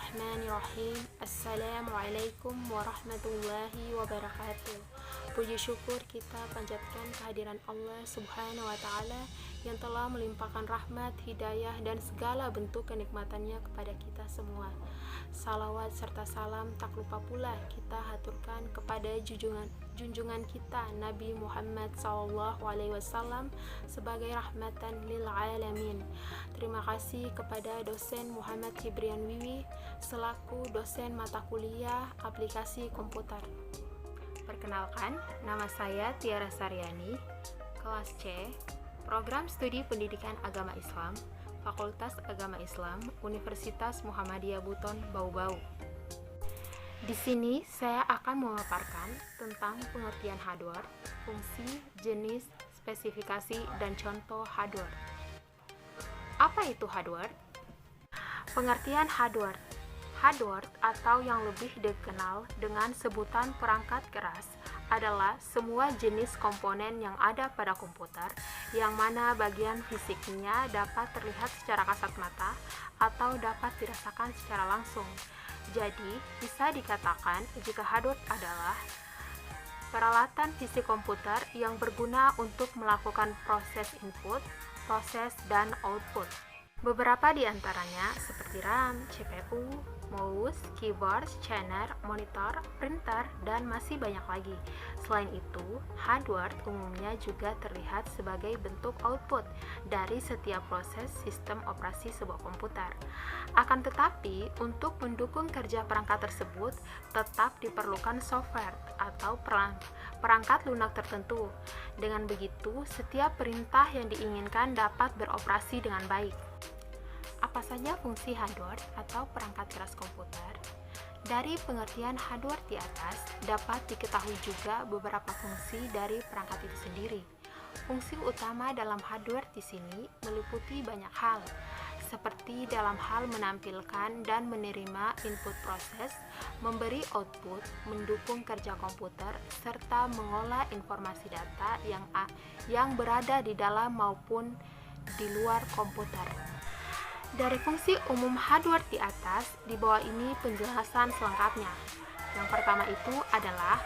Bismillahirrahmanirrahim. Assalamualaikum warahmatullahi wabarakatuh. Puji syukur kita panjatkan kehadiran Allah Subhanahu wa Ta'ala yang telah melimpahkan rahmat, hidayah, dan segala bentuk kenikmatannya kepada kita semua. Salawat serta salam tak lupa pula kita haturkan kepada junjungan kita Nabi Muhammad SAW sebagai rahmatan lil alamin. Terima kasih kepada dosen Muhammad Hibrian Wiwi selaku dosen mata kuliah aplikasi komputer. Perkenalkan, nama saya Tiara Saryani, kelas C, Program Studi Pendidikan Agama Islam, Fakultas Agama Islam, Universitas Muhammadiyah Buton, Bau-Bau. Di sini saya akan memaparkan tentang pengertian hardware, fungsi, jenis, spesifikasi, dan contoh hardware. Apa itu hardware? Pengertian hardware. Hardware atau yang lebih dikenal dengan sebutan perangkat keras adalah semua jenis komponen yang ada pada komputer yang mana bagian fisiknya dapat terlihat secara kasat mata atau dapat dirasakan secara langsung. Jadi, bisa dikatakan jika hardware adalah peralatan fisik komputer yang berguna untuk melakukan proses input, proses, dan output. Beberapa di antaranya seperti RAM, CPU, mouse, keyboard, scanner, monitor, printer, dan masih banyak lagi. Selain itu, hardware umumnya juga terlihat sebagai bentuk output dari setiap proses sistem operasi sebuah komputer. Akan tetapi, untuk mendukung kerja perangkat tersebut, tetap diperlukan software atau perangkat lunak tertentu. Dengan begitu, setiap perintah yang diinginkan dapat beroperasi dengan baik. Apa saja fungsi hardware atau perangkat keras komputer? Dari pengertian hardware di atas, dapat diketahui juga beberapa fungsi dari perangkat itu sendiri. Fungsi utama dalam hardware di sini meliputi banyak hal, seperti dalam hal menampilkan dan menerima input proses, memberi output, mendukung kerja komputer, serta mengolah informasi data yang berada di dalam maupun di luar komputer. Dari fungsi umum hardware di atas, di bawah ini penjelasan selengkapnya. Yang pertama itu adalah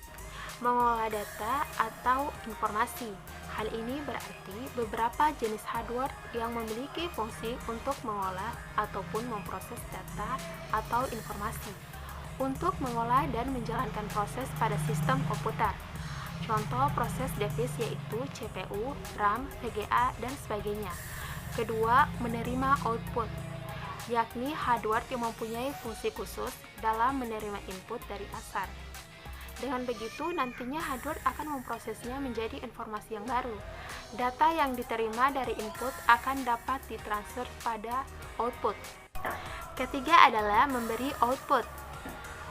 mengolah data atau informasi. Hal ini berarti beberapa jenis hardware yang memiliki fungsi untuk mengolah ataupun memproses data atau informasi untuk mengolah dan menjalankan proses pada sistem komputer. Contoh proses device yaitu CPU, RAM, VGA, dan sebagainya. Kedua, menerima output, yakni hardware yang mempunyai fungsi khusus dalam menerima input dari asar. Dengan begitu, nantinya hardware akan memprosesnya menjadi informasi yang baru. Data yang diterima dari input akan dapat ditransfer pada output. Ketiga adalah memberi output.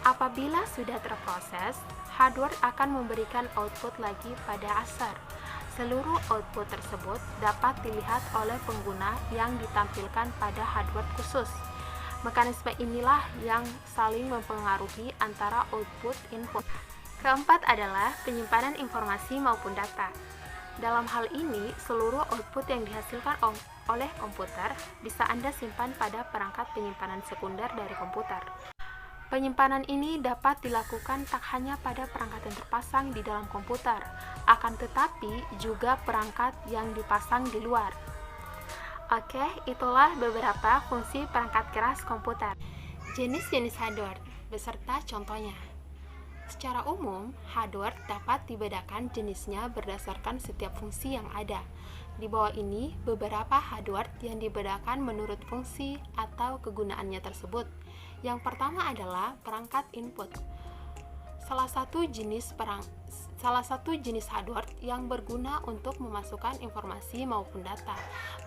Apabila sudah terproses, hardware akan memberikan output lagi pada asar. Seluruh output tersebut dapat dilihat oleh pengguna yang ditampilkan pada hardware khusus. Mekanisme inilah yang saling mempengaruhi antara output input. Keempat adalah penyimpanan informasi maupun data. Dalam hal ini, seluruh output yang dihasilkan oleh komputer bisa Anda simpan pada perangkat penyimpanan sekunder dari komputer. Penyimpanan ini dapat dilakukan tak hanya pada perangkat yang terpasang di dalam komputer, akan tetapi juga perangkat yang dipasang di luar. Oke, itulah beberapa fungsi perangkat keras komputer. Jenis-jenis hardware beserta contohnya. Secara umum, hardware dapat dibedakan jenisnya berdasarkan setiap fungsi yang ada. Di bawah ini beberapa hardware yang dibedakan menurut fungsi atau kegunaannya tersebut. Yang pertama adalah perangkat input. Salah satu jenis hardware yang berguna untuk memasukkan informasi maupun data,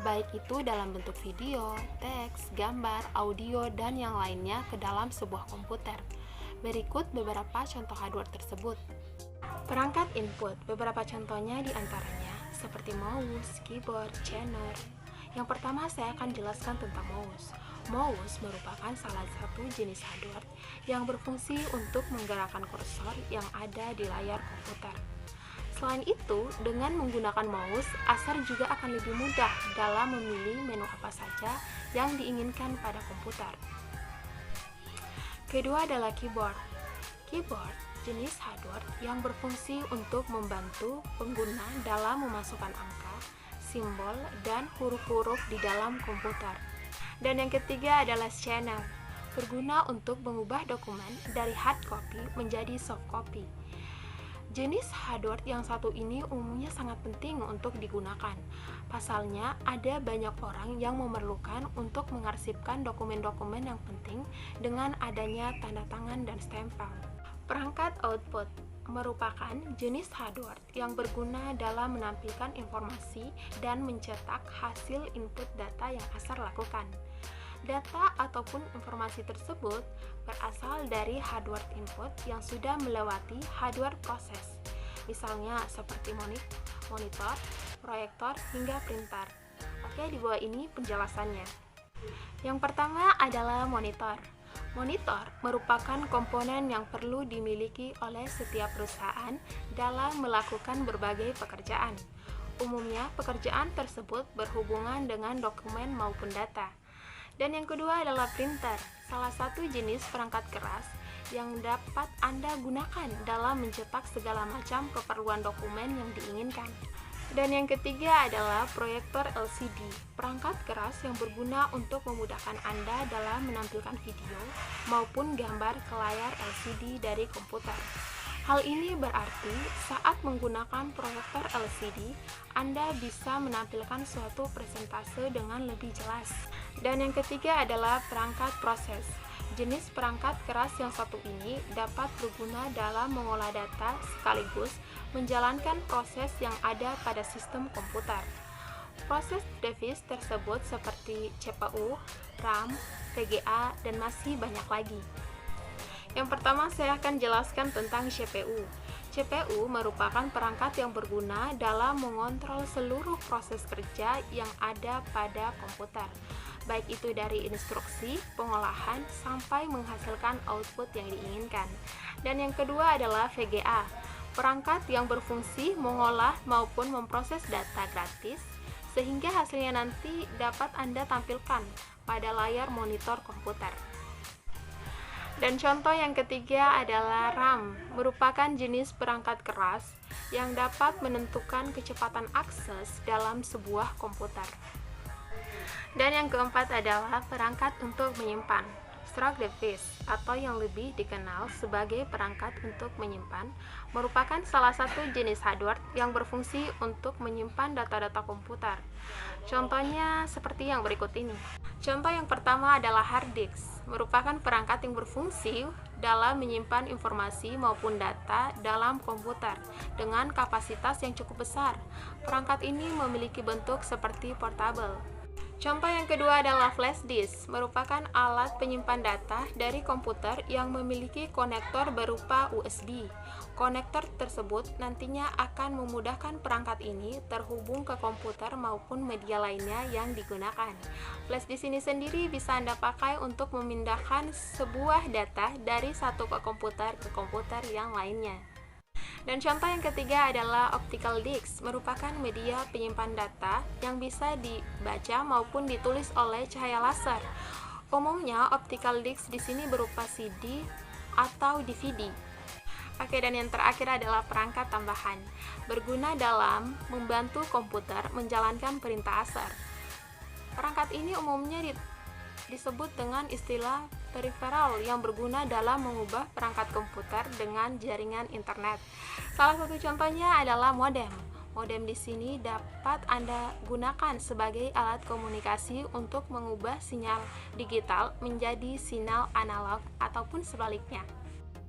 baik itu dalam bentuk video, teks, gambar, audio, dan yang lainnya ke dalam sebuah komputer. Berikut beberapa contoh hardware tersebut. Perangkat input, beberapa contohnya diantaranya seperti mouse, keyboard, scanner. Yang pertama saya akan jelaskan tentang mouse. Mouse merupakan salah satu jenis hardware yang berfungsi untuk menggerakkan kursor yang ada di layar komputer. Selain itu, dengan menggunakan mouse, asar juga akan lebih mudah dalam memilih menu apa saja yang diinginkan pada komputer. Kedua adalah keyboard. Keyboard jenis hardware yang berfungsi untuk membantu pengguna dalam memasukkan angka, simbol, dan huruf-huruf di dalam komputer. Dan yang ketiga adalah scanner, berguna untuk mengubah dokumen dari hard copy menjadi soft copy. Jenis hardware yang satu ini umumnya sangat penting untuk digunakan. Pasalnya, ada banyak orang yang memerlukan untuk mengarsipkan dokumen-dokumen yang penting dengan adanya tanda tangan dan stempel. Perangkat output merupakan jenis hardware yang berguna dalam menampilkan informasi dan mencetak hasil input data yang asal lakukan. Data ataupun informasi tersebut berasal dari hardware input yang sudah melewati hardware proses, misalnya seperti monitor, proyektor, hingga printer. Oke, di bawah ini penjelasannya. Yang pertama adalah monitor. Monitor merupakan komponen yang perlu dimiliki oleh setiap perusahaan dalam melakukan berbagai pekerjaan. Umumnya, pekerjaan tersebut berhubungan dengan dokumen maupun data. Dan yang kedua adalah printer, salah satu jenis perangkat keras yang dapat Anda gunakan dalam mencetak segala macam keperluan dokumen yang diinginkan. Dan yang ketiga adalah proyektor LCD, perangkat keras yang berguna untuk memudahkan Anda dalam menampilkan video maupun gambar ke layar LCD dari komputer. Hal ini berarti saat menggunakan proyektor LCD, Anda bisa menampilkan suatu presentase dengan lebih jelas. Dan yang ketiga adalah perangkat proses. Jenis perangkat keras yang satu ini dapat berguna dalam mengolah data sekaligus menjalankan proses yang ada pada sistem komputer. Proses device tersebut seperti CPU, RAM, VGA, dan masih banyak lagi. Yang pertama saya akan jelaskan tentang CPU. CPU merupakan perangkat yang berguna dalam mengontrol seluruh proses kerja yang ada pada komputer, baik itu dari instruksi, pengolahan, sampai menghasilkan output yang diinginkan. Dan yang kedua adalah VGA, perangkat yang berfungsi mengolah maupun memproses data gratis, sehingga hasilnya nanti dapat Anda tampilkan pada layar monitor komputer. Dan contoh yang ketiga adalah RAM, merupakan jenis perangkat keras yang dapat menentukan kecepatan akses dalam sebuah komputer. Dan yang keempat adalah perangkat untuk menyimpan, storage device, atau yang lebih dikenal sebagai perangkat untuk menyimpan, merupakan salah satu jenis hardware yang berfungsi untuk menyimpan data-data komputer. Contohnya seperti yang berikut ini. Contoh yang pertama adalah hard disk, merupakan perangkat yang berfungsi dalam menyimpan informasi maupun data dalam komputer dengan kapasitas yang cukup besar. Perangkat ini memiliki bentuk seperti portable. Contoh yang kedua adalah flash disk, merupakan alat penyimpan data dari komputer yang memiliki konektor berupa USB. Konektor tersebut nantinya akan memudahkan perangkat ini terhubung ke komputer maupun media lainnya yang digunakan. Flash disk ini sendiri bisa Anda pakai untuk memindahkan sebuah data dari satu komputer ke komputer yang lainnya. Dan contoh yang ketiga adalah optical disc, merupakan media penyimpan data yang bisa dibaca maupun ditulis oleh cahaya laser. Umumnya optical disc di sini berupa CD atau DVD. Oke, dan yang terakhir adalah perangkat tambahan, berguna dalam membantu komputer menjalankan perintah asar. Perangkat ini umumnya disebut dengan istilah peripheral yang berguna dalam mengubah perangkat komputer dengan jaringan internet. Salah satu contohnya adalah modem. Modem di sini dapat Anda gunakan sebagai alat komunikasi untuk mengubah sinyal digital menjadi sinyal analog ataupun sebaliknya.